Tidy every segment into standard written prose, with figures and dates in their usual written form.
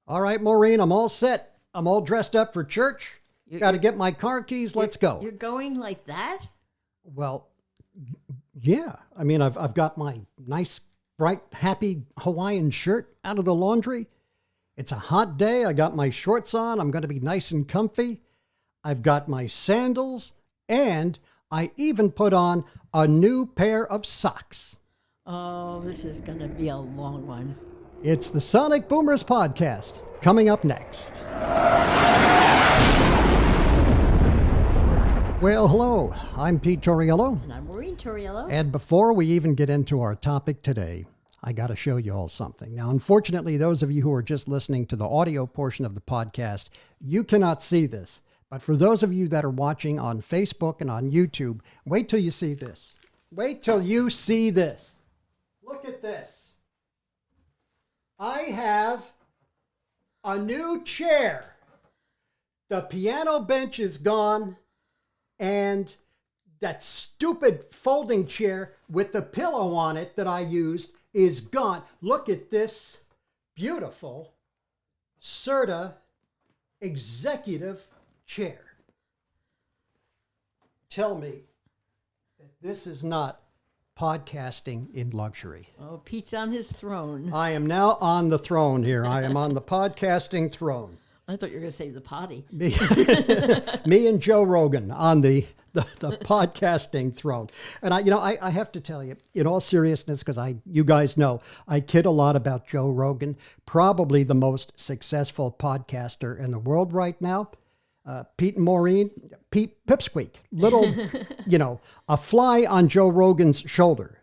All right, Maureen, I'm all set. I'm all dressed up for church. Got to get my car keys. Let's go. You're going like that? Well, yeah. I mean, I've got my nice, bright, happy Hawaiian shirt out of the laundry. It's a hot day. I got my shorts on. I'm going to be nice and comfy. I've got my sandals, and I even put on a new pair of socks. Oh, this is going to be a long one. It's the Sonic Boomers podcast, coming up next. Well, hello. I'm Pete Torriello. And I'm Maureen Torriello. And before we even get into our topic today, I got to show you all something. Now, unfortunately, those of you who are just listening to the audio portion of the podcast, you cannot see this. But for those of you that are watching on Facebook and on YouTube, wait till you see this. Wait till you see this. Look at this. I have a new chair. The piano bench is gone, and that stupid folding chair with the pillow on it that I used is gone. Look at this beautiful Serta executive chair. Tell me that this is not podcasting in luxury. Oh, Pete's on his throne. I am now on the throne here. I am on the podcasting throne. I thought you were going to say the potty. Me and Joe Rogan on the podcasting throne. And I have to tell you, in all seriousness, because you guys know, I kid a lot about Joe Rogan, probably the most successful podcaster in the world right now. Pete and Maureen, Pete Pipsqueak, little, a fly on Joe Rogan's shoulder.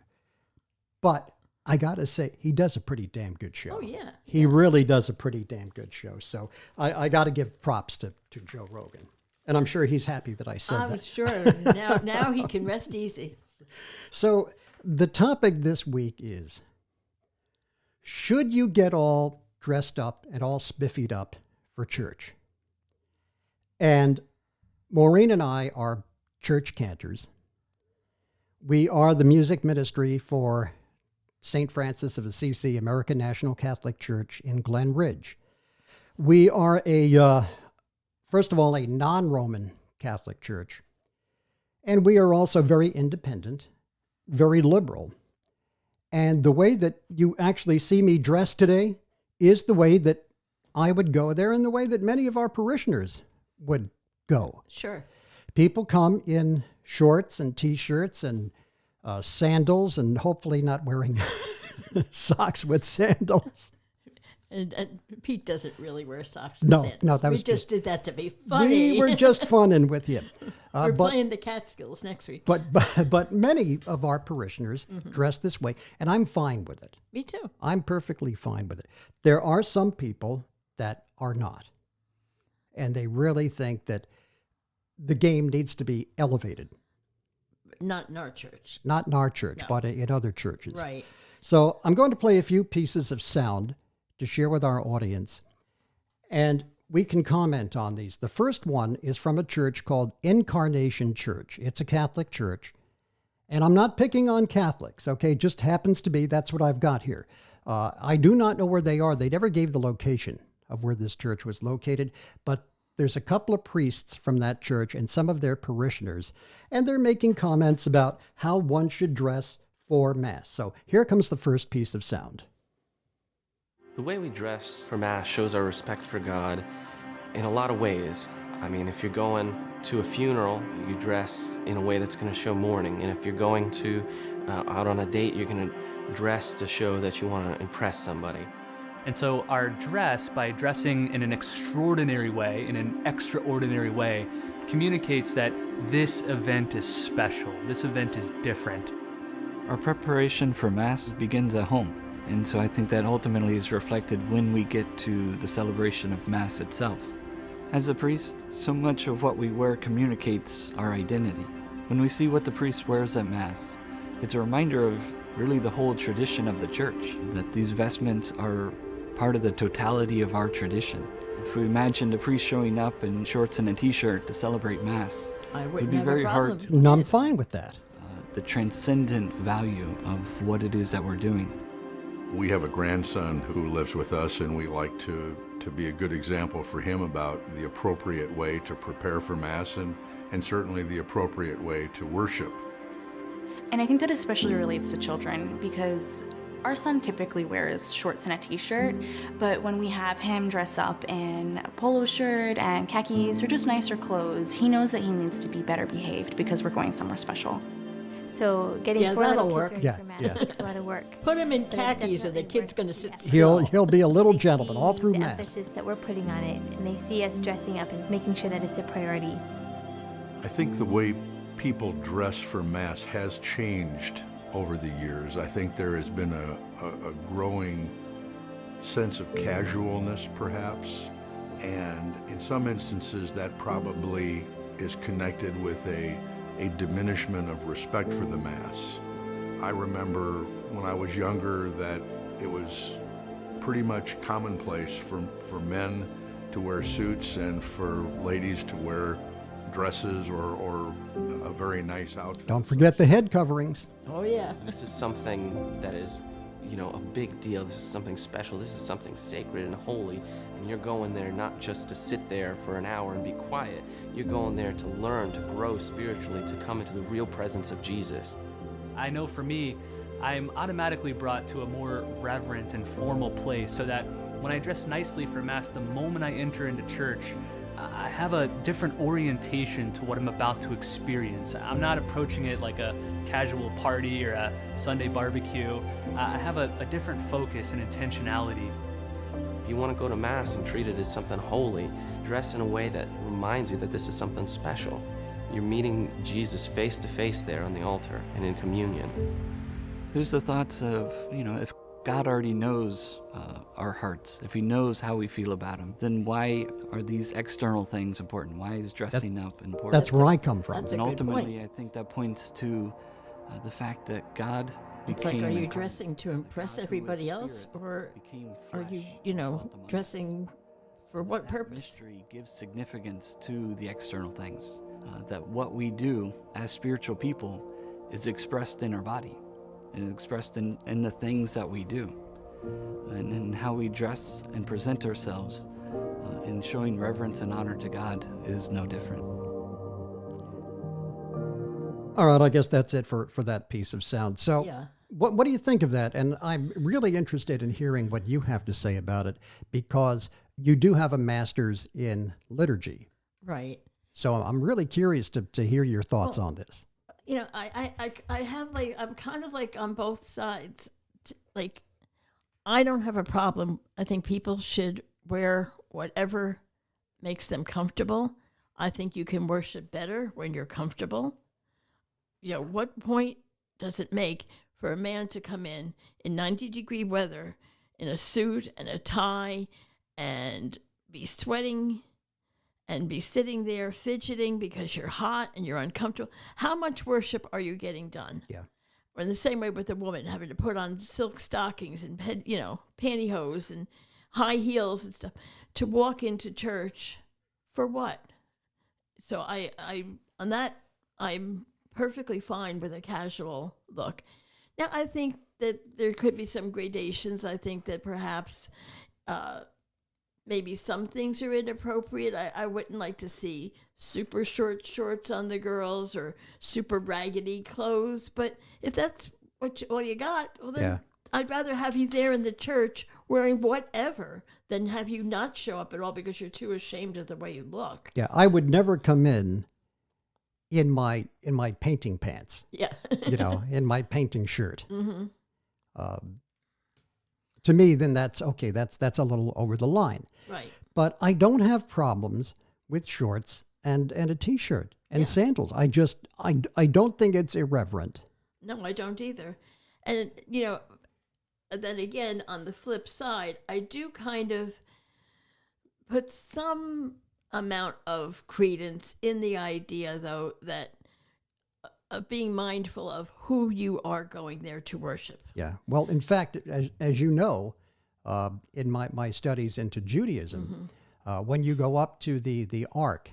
But I got to say, he does a pretty damn good show. Oh, yeah. He really does a pretty damn good show. So I got to give props to Joe Rogan. And I'm sure he's happy that I said that. I'm sure. Now he can rest easy. So the topic this week is, should you get all dressed up and all spiffied up for church? And Maureen and I are church cantors. We are the music ministry for St. Francis of Assisi American National Catholic Church in Glen Ridge. We are first of all, a non-Roman Catholic church. And we are also very independent, very liberal. And the way that you actually see me dressed today is the way that I would go there and the way that many of our parishioners would go. Sure. People come in shorts and T-shirts and sandals, and hopefully not wearing socks with sandals. And Pete doesn't really wear socks and sandals. No, that was we just did that to be funny. We were just funning with you. We're playing the Catskills next week. But many of our parishioners dress this way, and I'm fine with it. Me too. I'm perfectly fine with it. There are some people that are not. And they really think that the game needs to be elevated. Not in our church. Not in our church, No. but in other churches. Right. So I'm going to play a few pieces of sound to share with our audience. And we can comment on these. The first one is from a church called Incarnation Church. It's a Catholic church. And I'm not picking on Catholics, okay? Just happens to be, that's what I've got here. I do not know where they are. They never gave the location of where this church was located, but there's a couple of priests from that church and some of their parishioners, and they're making comments about how one should dress for Mass. So here comes the first piece of sound. The way we dress for Mass shows our respect for God in a lot of ways. I mean, if you're going to a funeral, you dress in a way that's going to show mourning, and if you're going to out on a date, you're going to dress to show that you want to impress somebody. And so our dress, by dressing in an extraordinary way, in an extraordinary way, communicates that this event is special, this event is different. Our preparation for Mass begins at home, and so I think that ultimately is reflected when we get to the celebration of Mass itself. As a priest, so much of what we wear communicates our identity. When we see what the priest wears at Mass, it's a reminder of really the whole tradition of the church, that these vestments are part of the totality of our tradition. If we imagined a priest showing up in shorts and a t-shirt to celebrate Mass, I it would wouldn't be have very a hard problem. No, I'm fine with that. the transcendent value of what it is that we're doing. We have a grandson who lives with us, and we like to to be a good example for him about the appropriate way to prepare for Mass and certainly the appropriate way to worship. And I think that especially relates to children because our son typically wears shorts and a t-shirt, but when we have him dress up in a polo shirt and khakis or just nicer clothes, he knows that he needs to be better behaved because we're going somewhere special. So getting Yeah, four that'll little work. kids ready Yeah, for Mass yeah. takes a lot of work. Put him in But it's khakis and the definitely kid's worth going to it, sit yeah. still. He'll be a little They gentleman all see through the Mass. emphasis that we're putting on it, and they see us dressing up and making sure that it's a priority. I think the way people dress for Mass has changed over the years. I think there has been a growing sense of casualness, perhaps, and in some instances that probably is connected with a diminishment of respect for the Mass. I remember when I was younger that it was pretty much commonplace for men to wear suits and for ladies to wear dresses or a very nice outfit. Don't forget the head coverings. Oh, yeah. This is something that is, a big deal. This is something special. This is something sacred and holy. And you're going there not just to sit there for an hour and be quiet. You're going there to learn, to grow spiritually, to come into the real presence of Jesus. I know for me, I'm automatically brought to a more reverent and formal place so that when I dress nicely for Mass, the moment I enter into church, I have a different orientation to what I'm about to experience. I'm not approaching it like a casual party or a Sunday barbecue. I have a different focus and intentionality. If you want to go to Mass and treat it as something holy, dress in a way that reminds you that this is something special. You're meeting Jesus face to face there on the altar and in communion. Who's the thoughts of, if God already knows our hearts, if he knows how we feel about him, then why are these external things important? Why is dressing up important? That's where I come from. That's a And good ultimately, point. I think that points to the fact that God It's became like, are you incarnate. dressing to impress God, who is everybody else, spirit, or became are you, flesh and dwelt among us. dressing for what That purpose? mystery gives significance to the external things. That what we do as spiritual people is expressed in our body, and expressed in the things that we do, and in how we dress and present ourselves in showing reverence and honor to God is no different. All right, I guess that's it for that piece of sound. So Yeah. what do you think of that? And I'm really interested in hearing what you have to say about it, because you do have a master's in liturgy. Right. So I'm really curious to hear your thoughts on this. I have I'm kind of like on both sides. Like, I don't have a problem. I think people should wear whatever makes them comfortable. I think you can worship better when you're comfortable. What point does it make for a man to come in 90-degree weather in a suit and a tie and be sweating and be sitting there fidgeting because you're hot and you're uncomfortable? How much worship are you getting done? Yeah. Or in the same way with a woman having to put on silk stockings and pantyhose and high heels and stuff to walk into church for what? So on that I'm perfectly fine with a casual look. Now I think that there could be some gradations. I think that perhaps maybe some things are inappropriate. I wouldn't like to see super short shorts on the girls or super raggedy clothes. But if that's all you got, well then Yeah. I'd rather have you there in the church wearing whatever than have you not show up at all because you're too ashamed of the way you look. Yeah, I would never come in my painting pants, Yeah. in my painting shirt. Mm-hmm. To me, then that's okay. That's a little over the line. Right. But I don't have problems with shorts and a t-shirt and Yeah. sandals. I don't think it's irreverent. No, I don't either. And, then again, on the flip side, I do kind of put some amount of credence in the idea, though, that of being mindful of who you are going there to worship. Yeah. Well, in fact, as you know, in my studies into Judaism, when you go up to the ark,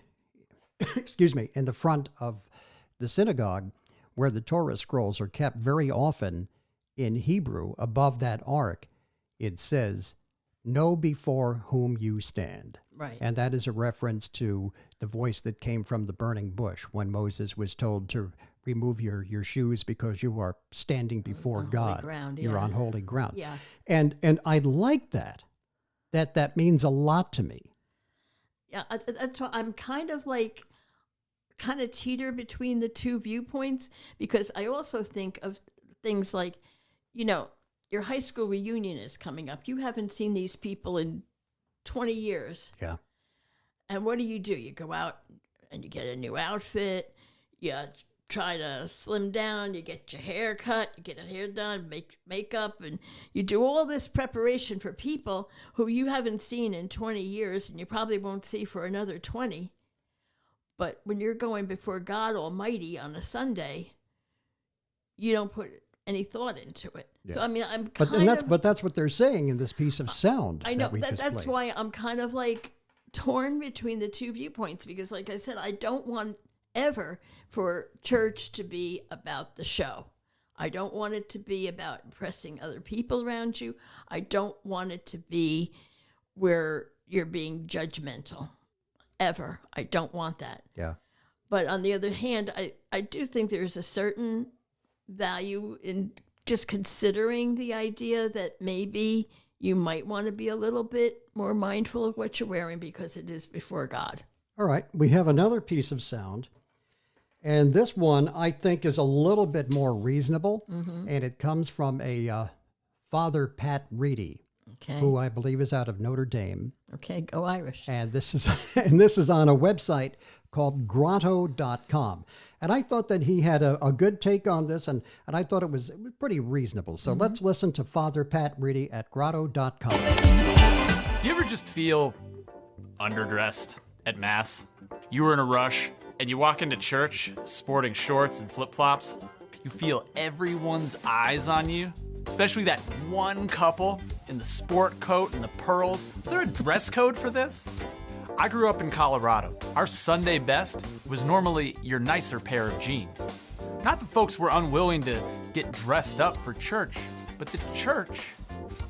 excuse me, in the front of the synagogue, where the Torah scrolls are kept, very often in Hebrew, above that ark, it says, know before whom you stand. Right. And that is a reference to the voice that came from the burning bush when Moses was told to remove your shoes because you are standing before On holy God. ground, You're yeah. on holy ground. Yeah. And I like that. That means a lot to me. Yeah, that's why I'm kind of teeter between the two viewpoints, because I also think of things like, your high school reunion is coming up. You haven't seen these people in 20 years. Yeah. And what do? You go out and you get a new outfit. You try to slim down. You get your hair cut. You get your hair done, make makeup, and you do all this preparation for people who you haven't seen in 20 years and you probably won't see for another 20. But when you're going before God Almighty on a Sunday, you don't put any thought into it. Yeah. So I mean, I'm But kind of. but that's what they're saying in this piece of sound. I know that we just that's played. why I'm kind of like torn between the two viewpoints, because, like I said, I don't want ever for church to be about the show. I don't want it to be about impressing other people around you. I don't want it to be where you're being judgmental. Ever. I don't want that. Yeah. But on the other hand, I do think there's a certain value in just considering the idea that maybe you might want to be a little bit more mindful of what you're wearing because it is before God. All right. We have another piece of sound. And this one, I think, is a little bit more reasonable. Mm-hmm. And it comes from a Father Pat Reedy, Okay. who I believe is out of Notre Dame. Okay, go Irish. And this is on a website called grotto.com. And I thought that he had a good take on this, and I thought it was pretty reasonable. So let's listen to Father Pat Reedy at grotto.com. Do you ever just feel underdressed at Mass? You were in a rush, and you walk into church sporting shorts and flip-flops. You feel everyone's eyes on you, especially that one couple in the sport coat and the pearls. Is there a dress code for this? I grew up in Colorado. Our Sunday best was normally your nicer pair of jeans. Not that folks were unwilling to get dressed up for church, but the church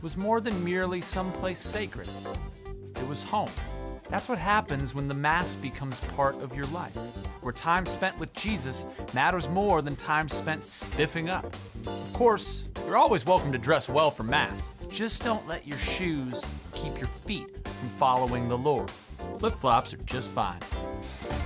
was more than merely someplace sacred. It was home. That's what happens when the Mass becomes part of your life, where time spent with Jesus matters more than time spent spiffing up. Of course, you're always welcome to dress well for Mass. Just don't let your shoes keep your feet from following the Lord. Flip-flops are just fine.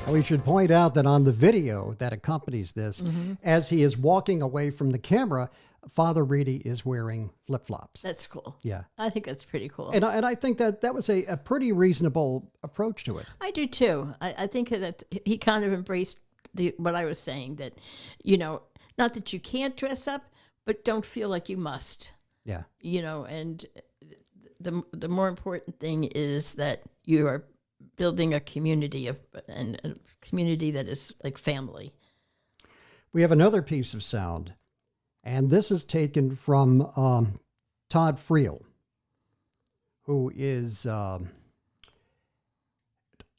We should point out that on the video that accompanies this, as he is walking away from the camera, Father Reedy is wearing flip-flops. That's cool. Yeah. I think that's pretty cool. And I think that was a pretty reasonable approach to it. I do too. I think that he kind of embraced what I was saying, that, not that you can't dress up, but don't feel like you must. Yeah. And the more important thing is that you are building a community and a community that is like family. We have another piece of sound, and this is taken from Todd Friel, who is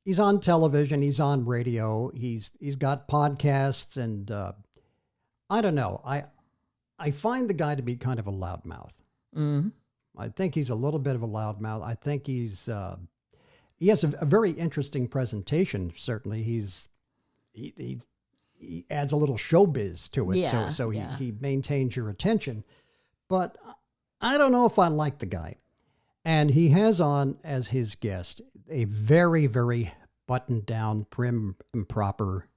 he's on television, he's on radio, he's got podcasts, and I don't know. I find the guy to be kind of a loudmouth. Mm-hmm. I think he's a little bit of a loudmouth. I think he has a very interesting presentation. Certainly, he adds a little showbiz to it, Yeah, so yeah. he maintains your attention. But I don't know if I like the guy. And he has on as his guest a very, very buttoned down, prim and proper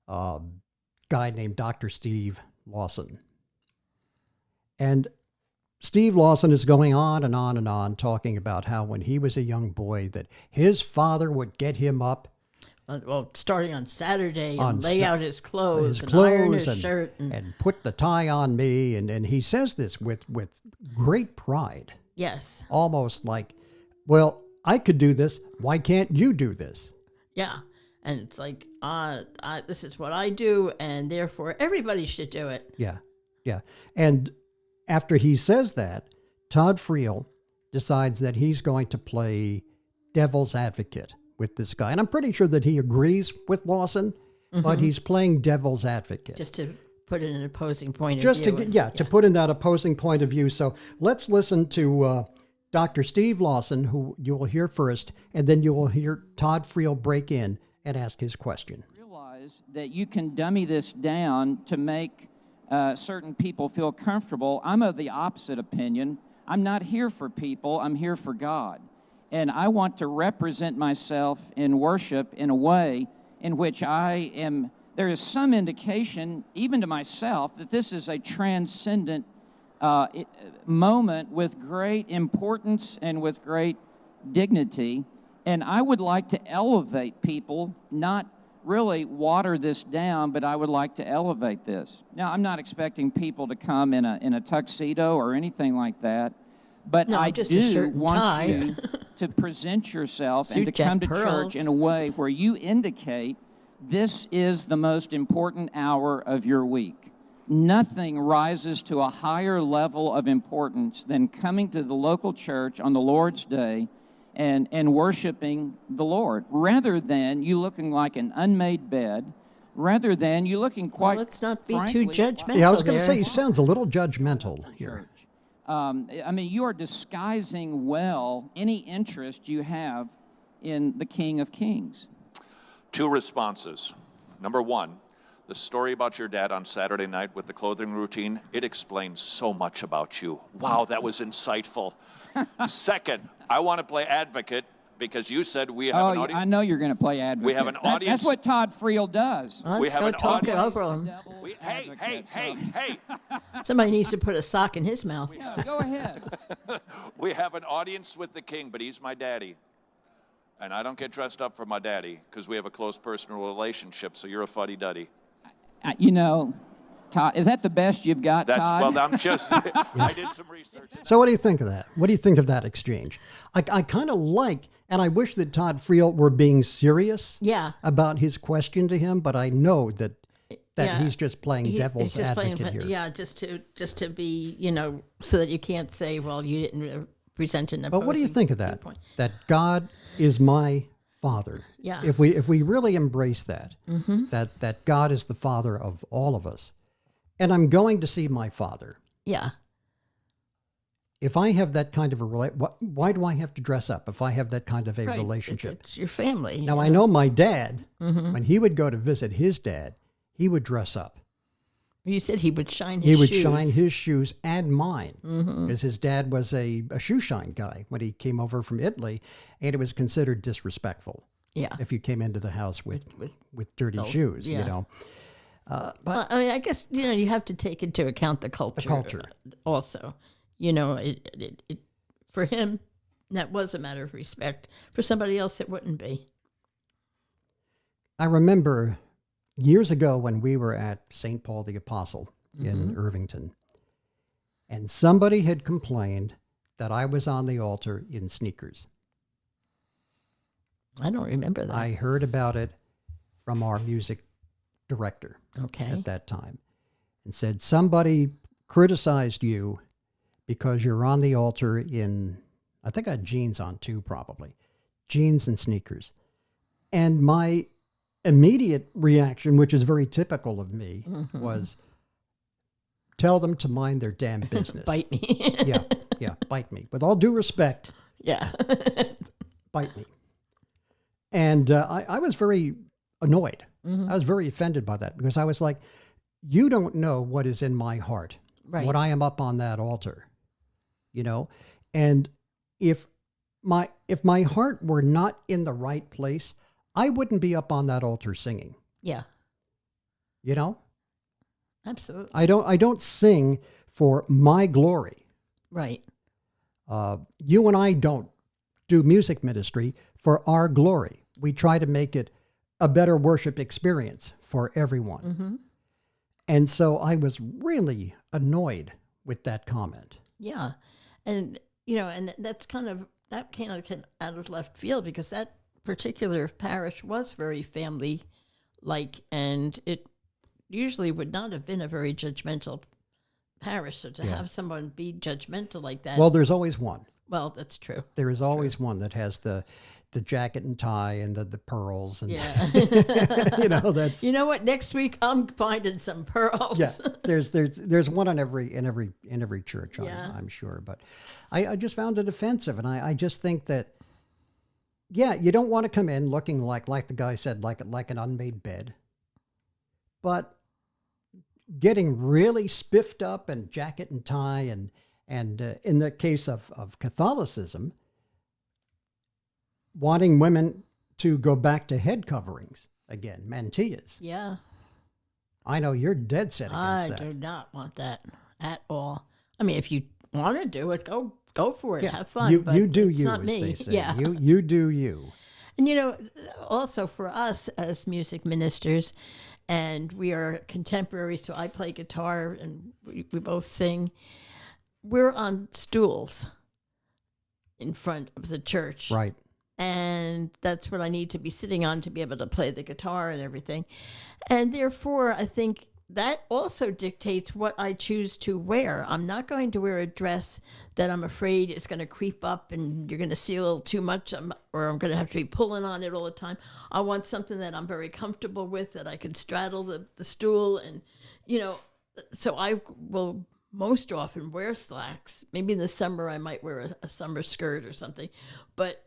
guy named Dr. Steve Lawson. And Steve Lawson is going on and on and on, talking about how when he was a young boy that his father would get him up Well, starting on Saturday On and lay Sa- out his clothes and iron his shirt. and put the tie on me. And he says this with great pride, Yes. almost like, well, I could do this. Why can't you do this? Yeah. And it's like, this is what I do, and therefore everybody should do it. Yeah, yeah. And after he says that, Todd Friel decides that he's going to play devil's advocate with this guy. And I'm pretty sure that he agrees with Lawson, but he's playing devil's advocate. Just to put it in an opposing point Just of view. to put in that opposing point of view. So let's listen to Dr. Steve Lawson, who you will hear first, and then you will hear Todd Friel break in and ask his question. Realize that you can dummy this down to make certain people feel comfortable. I'm of the opposite opinion. I'm not here for people. I'm here for God. And I want to represent myself in worship in a way in which there is some indication, even to myself, that this is a transcendent moment with great importance and with great dignity. And I would like to elevate people, not really water this down, but I would like to elevate this. Now, I'm not expecting people to come in a tuxedo or anything like that, but No, I just a shirt do and want tie. you to present yourself and Suit to jack come to pearls. church in a way where you indicate this is the most important hour of your week. Nothing rises to a higher level of importance than coming to the local church on the Lord's Day and worshiping the Lord, rather than you looking like an unmade bed, rather than you looking quite. Let's not be frankly, too judgmental. Yeah, I was going to there. say, he sounds a little judgmental here. church. I mean, you are disguising well any interest you have in the King of Kings. 2 responses. Number 1, the story about your dad on Saturday night with the clothing routine, it explains so much about you. Wow, that was insightful. Second, I want to play advocate because you said we have an audience. I know you're going to play advocate. We have an audience. That's what Todd Friel does. Let's we have go an talk audience. over him. Hey. Somebody needs to put a sock in his mouth. Yeah, go ahead. We have an audience with the king, but he's my daddy. And I don't get dressed up for my daddy because we have a close personal relationship, so you're a fuddy-duddy. You know, Todd, is that the best you've got, Todd? Well, I'm just, I did some research. So what do you think of that? What do you think of that exchange? I kind of like, and I wish that Todd Friel were being serious Yeah. about his question to him, but I know that Yeah. he's just playing He's devil's just advocate playing, here. Yeah, just to be, so that you can't say, well, you didn't present an opposing But what do you think of that? viewpoint. That God is my Father. Yeah. If we really embrace that, Mm-hmm. that God is the Father of all of us, and I'm going to see my Father. Yeah. If I have that kind of why do I have to dress up if I have that kind of a Right. relationship? It's your family. Now, I know my dad, Mm-hmm. when he would go to visit his dad, he would dress up. You said he would shine his He would shoes. shine his shoes and mine, Mm-hmm. because his dad was a shoe shine guy when he came over from Italy, and it was considered disrespectful Yeah. if you came into the house with dirty those- shoes, yeah. you know. But Well, I mean, I guess, you have to take into account the culture. culture. Also. It for him, that was a matter of respect. For somebody else, it wouldn't be. I remember years ago when we were at St. Paul the Apostle in Irvington, and somebody had complained that I was on the altar in sneakers. I don't remember that. I heard about it from our music director Okay. at that time and said, somebody criticized you because you're on the altar in, I think I had jeans on too, probably. Jeans and sneakers. And my immediate reaction, which is very typical of me, was tell them to mind their damn business. Bite me. Yeah, bite me. With all due respect, Yeah. bite me. And I was very annoyed. I was very offended by that because I was like, you don't know what is in my heart Right. when I am up on that altar, and if my heart were not in the right place, I wouldn't be up on that altar singing, Yeah. Absolutely. I don't sing for my glory. Right. You and I don't do music ministry for our glory. We try to make it a better worship experience for everyone. Mm-hmm. And so I was really annoyed with that comment. Yeah. And, and that came out of left field because that particular parish was very family-like, and it usually would not have been a very judgmental parish. So to have someone be judgmental like that. Well, there's always one. Well, that's true. There is always one that has the the jacket and tie and the pearls and Yeah. that's You know what? Next week I'm finding some pearls. yeah. There's one in every church. Yeah. I'm sure, but I just found it offensive, and I just think that you don't want to come in looking like the guy said like an unmade bed, but getting really spiffed up and jacket and tie and in the case of Catholicism, wanting women to go back to head coverings again, mantillas. Yeah. I know you're dead set against I that. do not want that at all. I mean, if you want to do it, go for it. Yeah, Have fun. you but do it's you, not as me. they say. Yeah. You do you. And also for us as music ministers, and we are contemporary, so I play guitar and we both sing. We're on stools in front of the church. Right. And that's what I need to be sitting on to be able to play the guitar and everything. And therefore, I think that also dictates what I choose to wear. I'm not going to wear a dress that I'm afraid is going to creep up and you're going to see a little too much, or I'm going to have to be pulling on it all the time. I want something that I'm very comfortable with, that I can straddle the stool. And, so I will most often wear slacks. Maybe in the summer I might wear a summer skirt or something. But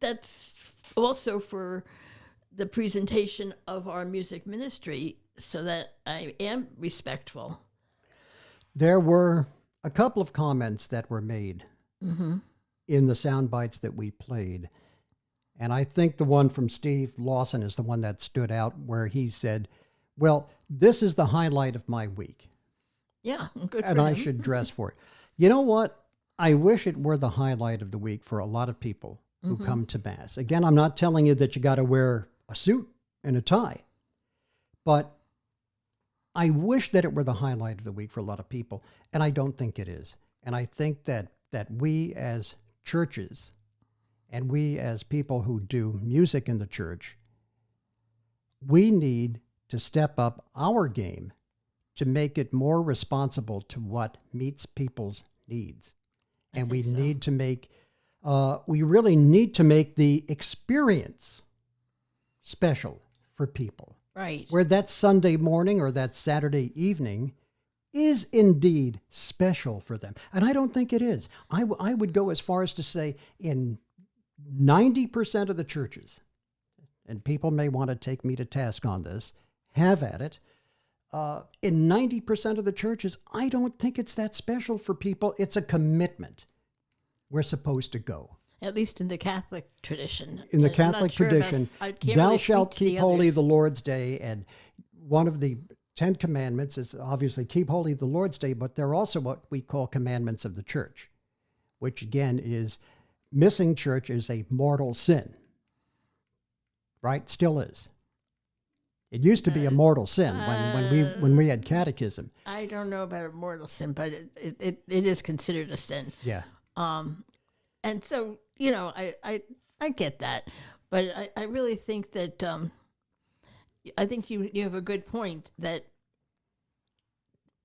that's also for the presentation of our music ministry, so that I am respectful. There were a couple of comments that were made in the sound bites that we played. And I think the one from Steve Lawson is the one that stood out, where he said, well, this is the highlight of my week. Yeah, good for And I him. should dress for it. You know what? I wish it were the highlight of the week for a lot of people who come to Mass. Again, I'm not telling you that you got to wear a suit and a tie, but I wish that it were the highlight of the week for a lot of people, and I don't think it is. And I think that we as churches and we as people who do music in the church, we need to step up our game to make it more responsible to what meets people's needs. And we need to make, we really need to make the experience special for people. Right. Where that Sunday morning or that Saturday evening is indeed special for them. And I don't think it is. I would go as far as to say in 90% of the churches, and people may want to take me to task on this, have at it. In 90% of the churches, I don't think it's that special for people. It's a commitment. We're supposed to go. At least in the Catholic tradition. In the And I'm not Catholic sure about- tradition, I can't thou really shalt speak to the keep holy others. the Lord's Day. And one of the 10 commandments is obviously keep holy the Lord's Day, but they're also what we call commandments of the church, which again is missing church is a mortal sin. Right? Still is. It used to be a mortal sin when we had catechism. I don't know about a mortal sin, but it is considered a sin. Yeah. And so, I get that, but I really think that I think you have a good point that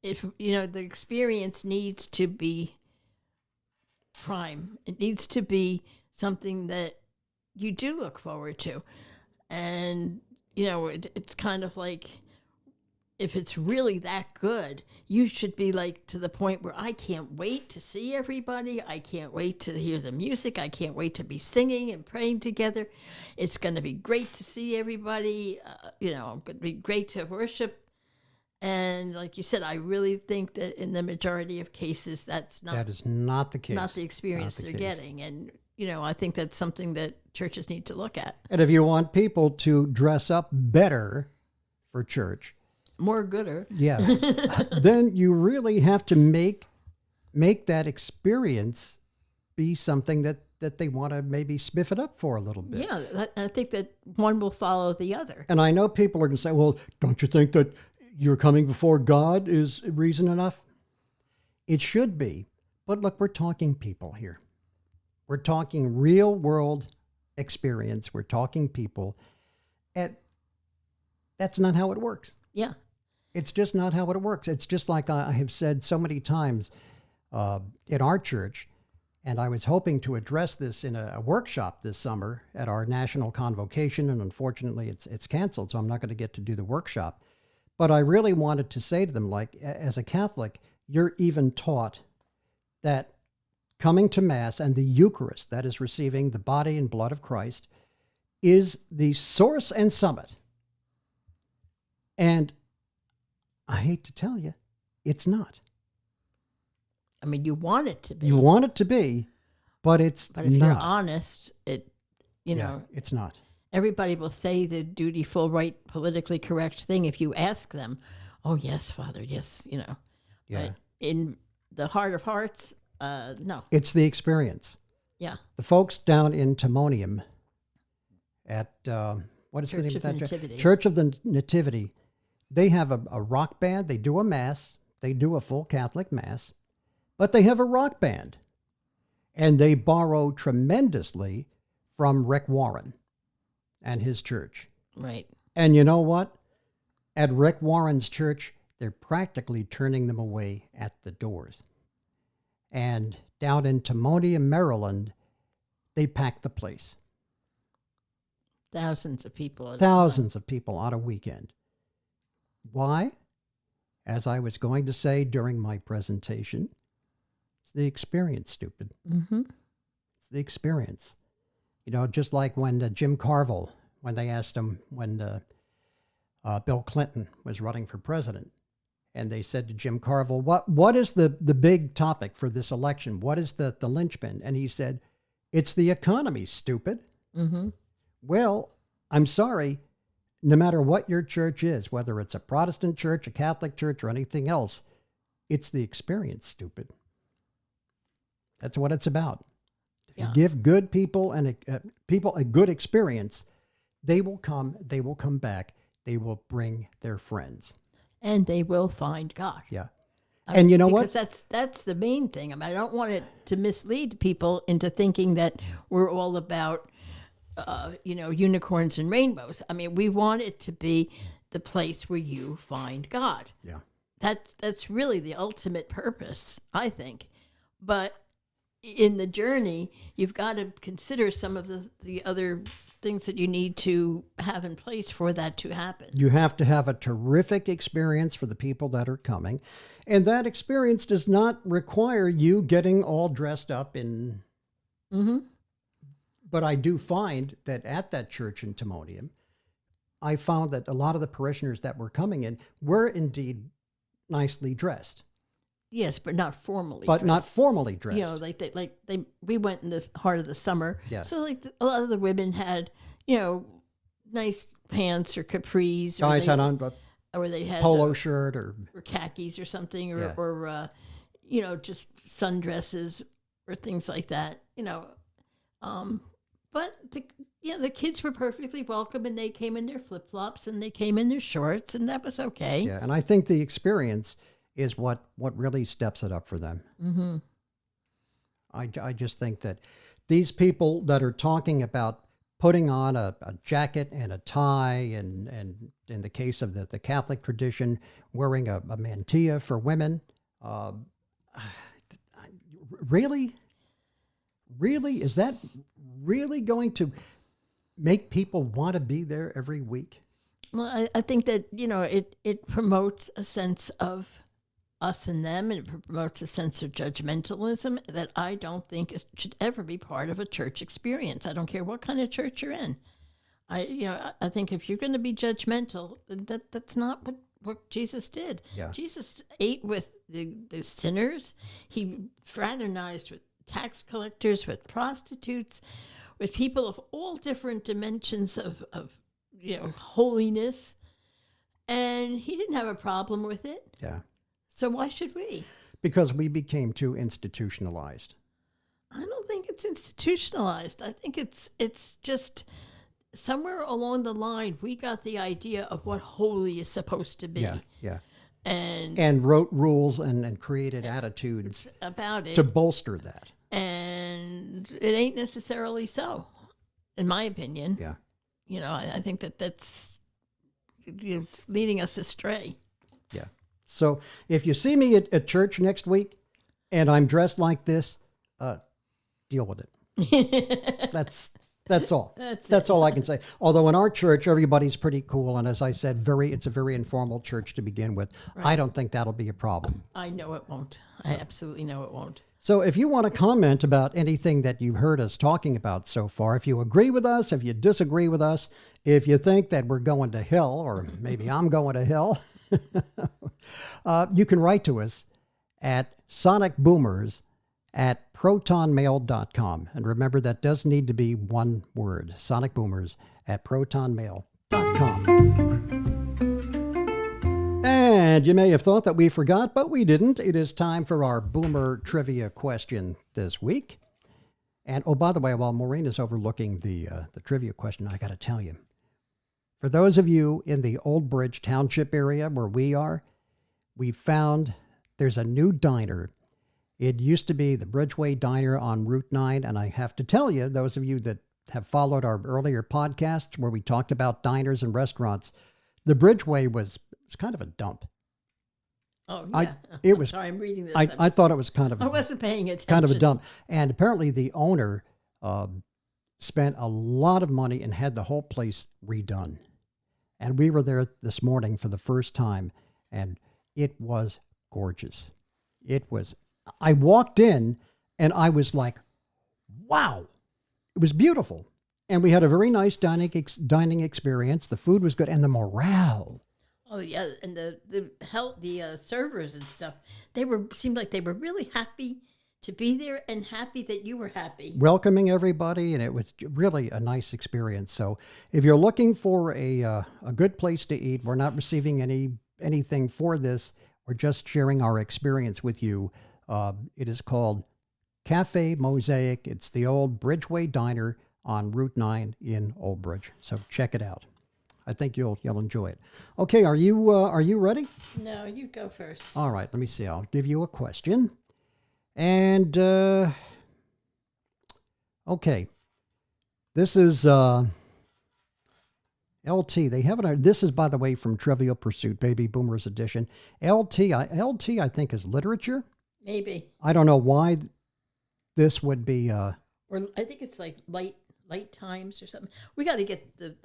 if the experience needs to be prime, it needs to be something that you do look forward to, and it's kind of like, if it's really that good, you should be like to the point where I can't wait to see everybody. I can't wait to hear the music. I can't wait to be singing and praying together. It's going to be great to see everybody. It's going to be great to worship. And like you said, I really think that in the majority of cases, that is not the case. Not the experience they're getting. And, I think that's something that churches need to look at. And if you want people to dress up better for church, more gooder. Yeah. Then you really have to make that experience be something that they want to maybe spiff it up for a little bit. Yeah, I think that one will follow the other. And I know people are going to say, well, don't you think that you're coming before God is reason enough? It should be. But look, we're talking people here. We're talking real world experience. We're talking people. And that's not how it works. Yeah. It's just not how it works. It's just like I have said so many times in our church, And I was hoping to address this in a workshop this summer at our national convocation, and unfortunately it's canceled, so I'm not going to get to do the workshop. But I really wanted to say to them, like, as a Catholic, you're even taught that coming to Mass and the Eucharist, that is receiving the body and blood of Christ, is the source and summit. And I hate to tell you, it's not. I mean, you want it to be. You want it to be, but it's not. But if you're honest, you know, it's not. Everybody will say the dutiful, right, politically correct thing if you ask them. Oh, yes, Father, yes, you know. Yeah. But in the heart of hearts, no. It's the experience. Yeah. The folks down in Timonium at, what is the name Church of that? of Nativity. Church of the Nativity. They have a rock band. They do a Mass. They do a full Catholic Mass. But they have a rock band. And they borrow tremendously from Rick Warren and his church. Right. And you know what? At Rick Warren's church, they're practically turning them away at the doors. And down in Timonium, Maryland, they pack the place. Thousands of people. Thousands of people on a weekend. Why? As I was going to say during my presentation, it's the experience, stupid. Mm-hmm. It's the experience. You know, just like when Jim Carville, when they asked him when Bill Clinton was running for president, and they said to Jim Carville, what is the big topic for this election? What is the linchpin? And he said, it's the economy, stupid. Mm-hmm. Well, I'm sorry, no matter what your church is, whether it's a Protestant church, a Catholic church, or anything else, it's the experience, stupid. That's what it's about. If you give good people people a good experience, they will come back, they will bring their friends. And they will find God. Yeah. And you know because what? That's the main thing. I mean, I don't want it to mislead people into thinking that we're all about, unicorns and rainbows. I mean, we want it to be the place where you find God. Yeah. That's really the ultimate purpose, I think. But in the journey, you've got to consider some of the other things that you need to have in place for that to happen. You have to have a terrific experience for the people that are coming. And that experience does not require you getting all dressed up in... Mm-hmm. But I do find that at that church in Timonium, I found that a lot of the parishioners that were coming in were indeed nicely dressed. Yes, but not formally. But not formally dressed. You know, we went in this heart of the summer. Yeah. So a lot of the women had, nice pants or capris. Guys had on or they had polo shirt or khakis or something, or, Yeah. or just sundresses or things like that. But the kids were perfectly welcome, and they came in their flip flops and they came in their shorts, and that was okay. Yeah, and I think the experience is what really steps it up for them. Mm-hmm. I just think that these people that are talking about putting on a jacket and a tie, and in the case of the Catholic tradition, wearing a mantilla for women, really, is that really going to make people want to be there every week? Well, I think that, it promotes a sense of us and them, and it promotes a sense of judgmentalism that I don't think should ever be part of a church experience. I don't care what kind of church you're in. I think if you're going to be judgmental, that's not what Jesus did. Yeah. Jesus ate with the sinners. He fraternized with tax collectors, with prostitutes, with people of all different dimensions of holiness, and he didn't have a problem with it. Yeah. So why should we? Because we became too institutionalized. I don't think it's institutionalized. I think it's just somewhere along the line we got the idea of what holy is supposed to be. Yeah. And wrote rules and created attitudes about it to bolster that. And it ain't necessarily so, in my opinion. Yeah. I think that's leading us astray. Yeah. So if you see me at church next week and I'm dressed like this, deal with it. That's all. That's all I can say. Although in our church, everybody's pretty cool. And as I said, it's a very informal church to begin with. Right. I don't think that'll be a problem. I know it won't. I absolutely know it won't. So if you want to comment about anything that you've heard us talking about so far, if you agree with us, if you disagree with us, if you think that we're going to hell, or maybe I'm going to hell, you can write to us at sonicboomers@protonmail.com. And remember, that does need to be one word, sonicboomers@protonmail.com. And you may have thought that we forgot, but we didn't. It is time for our boomer trivia question this week. And, oh, by the way, while Maureen is overlooking the trivia question, I got to tell you, for those of you in the Old Bridge Township area where we are, we found there's a new diner. It used to be the Bridgeway Diner on Route 9, and I have to tell you, those of you that have followed our earlier podcasts where we talked about diners and restaurants, the Bridgeway was kind of a dump. Oh, yeah. Sorry, I'm reading this. I thought it was kind of... I wasn't paying attention. Kind of a dump. And apparently the owner spent a lot of money and had the whole place redone. And we were there this morning for the first time, and it was gorgeous. I walked in, and I was like, wow, it was beautiful. And we had a very nice dining experience. The food was good, and the morale. Oh yeah, and the servers and stuff, seemed like they were really happy to be there and happy that you were happy. Welcoming everybody, and it was really a nice experience. So if you're looking for a good place to eat, we're not receiving anything for this. We're just sharing our experience with you. It is called Cafe Mosaic. It's the old Bridgeway Diner on Route 9 in Old Bridge. So check it out. I think you'll enjoy it. Okay, are you ready? No, you go first. All right, let me see. I'll give you a question. And okay, this is LT. They have it. This is, by the way, from Trivial Pursuit, Baby Boomers edition. LT, I think, is literature. Maybe. I don't know why this would be. Or I think it's like light times or something. We got to get the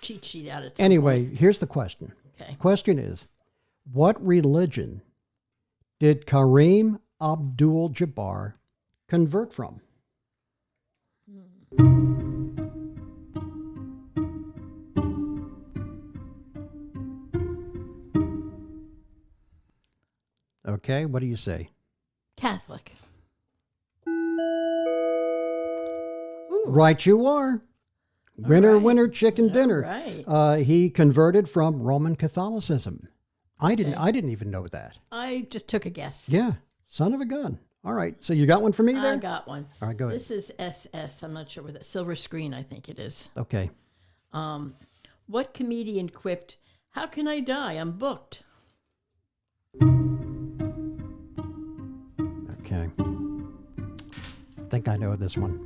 cheat sheet out of it. Anyway, here's the question. Okay. The question is, what religion did Kareem Abdul-Jabbar convert from? Okay, what do you say? Catholic. Ooh. Right you are. Winner, winner, chicken dinner. Right. He converted from Roman Catholicism. I didn't even know that. I just took a guess. Yeah, son of a gun. All right, so you got one for me there? I got one. All right, go ahead. This is SS. I'm not sure what that silver screen. I think it is. Okay. What comedian quipped, "How can I die? I'm booked." Okay. I think I know this one.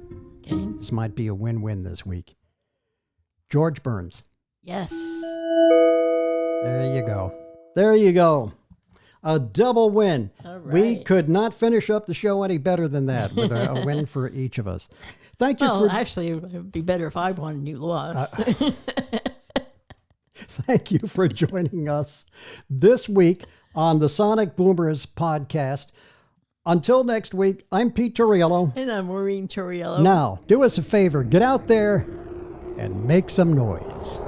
Okay. This might be a win-win this week. George Burns. Yes. There you go. There you go. A double win. All right. We could not finish up the show any better than that with a win for each of us. Thank you actually, it would be better if I won and you lost. Thank you for joining us this week on the Sonic Boomers podcast. Until next week, I'm Pete Torriello. And I'm Maureen Torriello. Now, do us a favor. Get out there and make some noise.